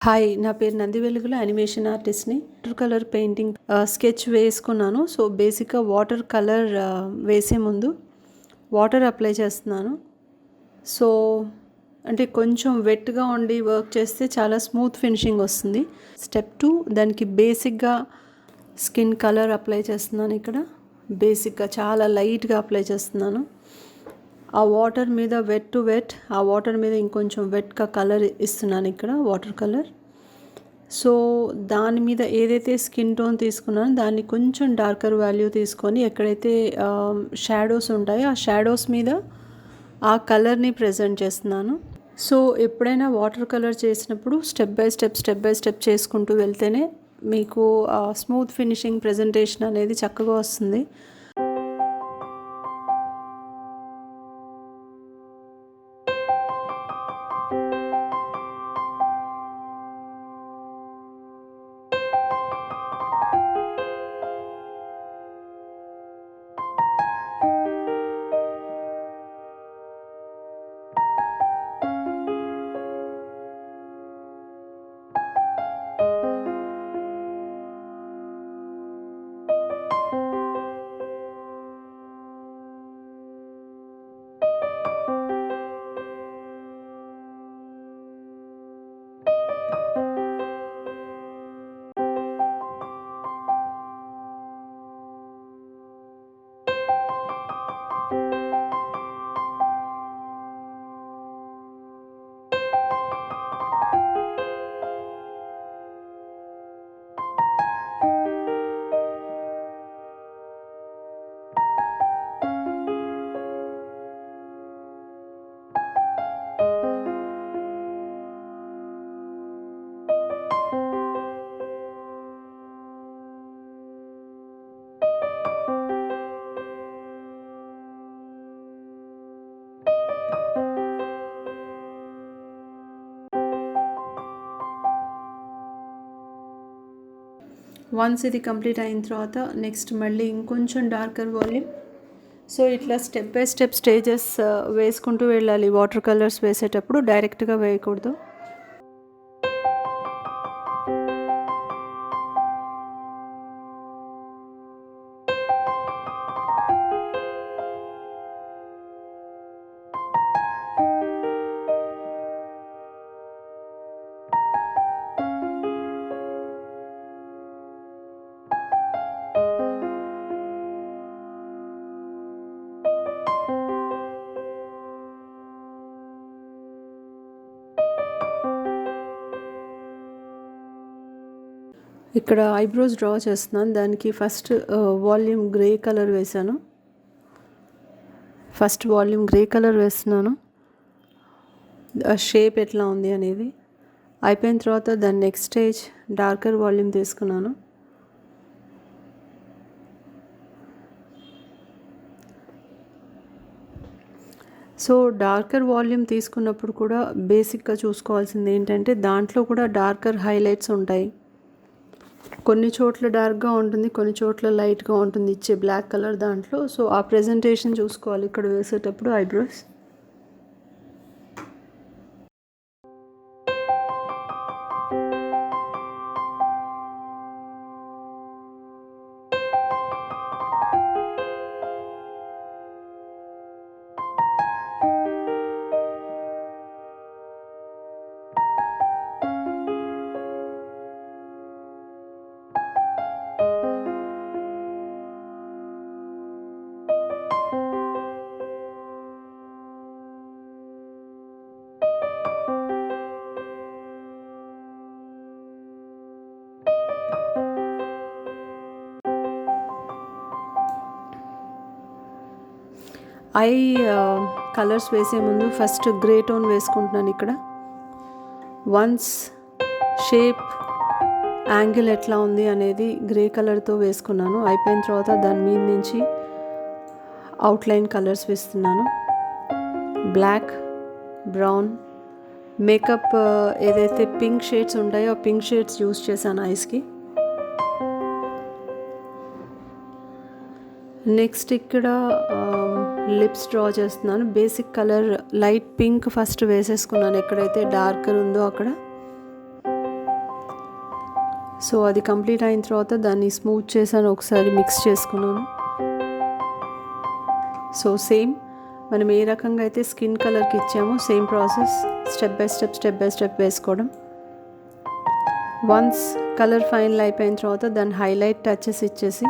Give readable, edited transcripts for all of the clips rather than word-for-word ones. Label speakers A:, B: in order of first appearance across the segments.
A: Hi, నా పేరు Nandivelugula animation ఆర్టిస్ట్ని. వాటర్ కలర్ పెయింటింగ్ స్కెచ్ వేసుకున్నాను. సో బేసిక్గా వాటర్ కలర్ వేసే ముందు వాటర్ అప్లై చేస్తున్నాను. సో అంటే కొంచెం వెట్గా ఉండి వర్క్ చేస్తే చాలా స్మూత్ ఫినిషింగ్ వస్తుంది. స్టెప్ 2, దానికి బేసిక్గా స్కిన్ కలర్ అప్లై చేస్తున్నాను. ఇక్కడ బేసిక్గా చాలా లైట్గా అప్లై చేస్తున్నాను. ఆ వాటర్ మీద వెట్ టు వెట్, ఆ వాటర్ మీద ఇంకొంచెం వెట్గా కలర్ ఇస్తున్నాను ఇక్కడ, వాటర్ కలర్. సో దాని మీద ఏదైతే స్కిన్ టోన్ తీసుకున్నానో దాన్ని కొంచెం డార్కర్ వాల్యూ తీసుకొని ఎక్కడైతే షాడోస్ ఉంటాయో ఆ షాడోస్ మీద ఆ కలర్ని ప్రజెంట్ చేస్తున్నాను. సో ఎప్పుడైనా వాటర్ కలర్ చేసినప్పుడు స్టెప్ బై స్టెప్ చేసుకుంటూ వెళ్తేనే మీకు స్మూత్ ఫినిషింగ్ ప్రజెంటేషన్ అనేది చక్కగా వస్తుంది. వన్స్ ఇది కంప్లీట్ అయిన తర్వాత నెక్స్ట్ మళ్ళీ ఇంకొంచెం డార్కర్ వాల్యూమ్. సో ఇట్లా స్టెప్ బై స్టెప్ స్టేజెస్ వేసుకుంటూ వెళ్ళాలి. వాటర్ కలర్స్ వేసేటప్పుడు డైరెక్ట్గా వేయకూడదు. ఇక్కడ ఐబ్రోస్ డ్రా చేస్తున్నాను. దానికి ఫస్ట్ వాల్యూమ్ గ్రే కలర్ వేసాను. ఫస్ట్ వాల్యూమ్ గ్రే కలర్ వేస్తున్నాను, ఆ షేప్ ఎట్లా ఉంది అనేది. అయిపోయిన తర్వాత దాని నెక్స్ట్ స్టేజ్ డార్కర్ వాల్యూమ్ తీసుకున్నాను. సో డార్కర్ వాల్యూమ్ తీసుకున్నప్పుడు కూడా బేసిక్గా చూసుకోవాల్సింది ఏంటంటే దాంట్లో కూడా డార్కర్ హైలైట్స్ ఉంటాయి. కొన్ని చోట్ల డార్క్గా ఉంటుంది, కొన్ని చోట్ల లైట్గా ఉంటుంది ఇచ్చే బ్లాక్ కలర్ దాంట్లో. సో ఆ ప్రెజెంటేషన్ చూసుకోవాలి ఇక్కడ వేసేటప్పుడు ఐబ్రోస్. ఐ కలర్స్ వేసే ముందు ఫస్ట్ గ్రే టోన్ వేసుకుంటున్నాను ఇక్కడ. వన్స్ షేప్ యాంగిల్ ఎట్లా ఉంది అనేది గ్రే కలర్తో వేసుకున్నాను. అయిపోయిన తర్వాత దాని మీద నుంచి అవుట్లైన్ కలర్స్ వేస్తున్నాను. బ్లాక్, బ్రౌన్, మేకప్ ఏదైతే పింక్ షేడ్స్ ఉంటాయో ఆ పింక్ షేడ్స్ యూస్ చేశాను ఐస్కి. నెక్స్ట్ ఇక్కడ లిప్స్ డ్రా చేస్తున్నాను. Basic colour light pink first వేసేసుకున్నాను ఎక్కడైతే డార్కర్ ఉందో అక్కడ. సో అది కంప్లీట్ అయిన తర్వాత దాన్ని స్మూత్ చేశాను, ఒకసారి మిక్స్ చేసుకున్నాను. సో సేమ్ మనం ఏ రకంగా అయితే స్కిన్ కలర్కి ఇచ్చామో same process, step by step వేసుకోవడం. వన్స్ కలర్ ఫైనల్ అయిపోయిన తర్వాత దాన్ని హైలైట్ టచెస్ ఇచ్చేసి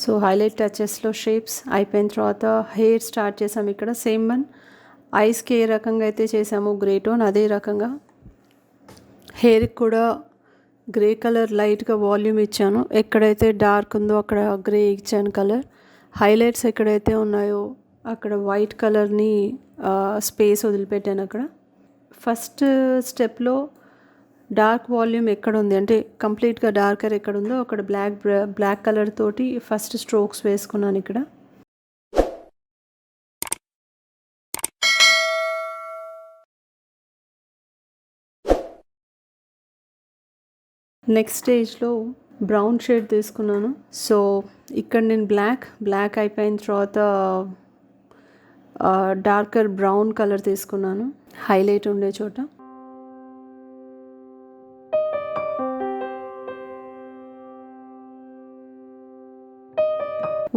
A: సో హైలైట్ టచెస్లో షేప్స్ అయిపోయిన తర్వాత హెయిర్ స్టార్ట్ చేసాము. ఇక్కడ సేమ్ వన్ ఐస్కి ఏ రకంగా అయితే చేసామో గ్రే టోన్, అదే రకంగా హెయిర్కి కూడా గ్రే కలర్ లైట్గా వాల్యూమ్ ఇచ్చాను. ఎక్కడైతే డార్క్ ఉందో అక్కడ గ్రే ఇచ్చాను కలర్. హైలైట్స్ ఎక్కడైతే ఉన్నాయో అక్కడ వైట్ కలర్ని స్పేస్ వదిలిపెట్టాను. అక్కడ ఫస్ట్ స్టెప్లో డార్క్ వాల్యూమ్ ఎక్కడ ఉంది అంటే కంప్లీట్గా డార్కర్ ఎక్కడ ఉందో అక్కడ బ్లాక్ కలర్ తోటి ఫస్ట్ స్ట్రోక్స్ వేసుకున్నాను. ఇక్కడ నెక్స్ట్ స్టేజ్లో బ్రౌన్ షేడ్ తీసుకున్నాను. సో ఇక్కడ నేను బ్లాక్ అయిపోయిన తర్వాత డార్కర్ బ్రౌన్ కలర్ తీసుకున్నాను హైలైట్ ఉండే చోట.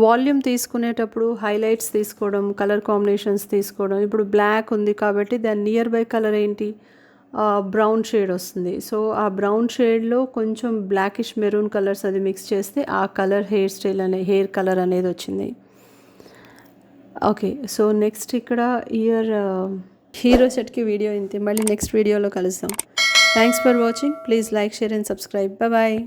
A: వాల్యూమ్ తీసుకునేటప్పుడు హైలైట్స్ తీసుకోవడం, కలర్ కాంబినేషన్స్ తీసుకోవడం. ఇప్పుడు బ్లాక్ ఉంది కాబట్టి దాని నియర్ బై కలర్ ఏంటి, బ్రౌన్ షేడ్ వస్తుంది. సో ఆ బ్రౌన్ షేడ్లో కొంచెం బ్లాకిష్ మెరూన్ కలర్స్ అది మిక్స్ చేస్తే ఆ కలర్ హెయిర్ కలర్ అనేది వచ్చింది. ఓకే, సో నెక్స్ట్ ఇక్కడ హీరో సెట్కి వీడియో ఇంతే. మళ్ళీ నెక్స్ట్ వీడియోలో కలుస్తాం. Thanks for watching. Please like, share and subscribe. Bye.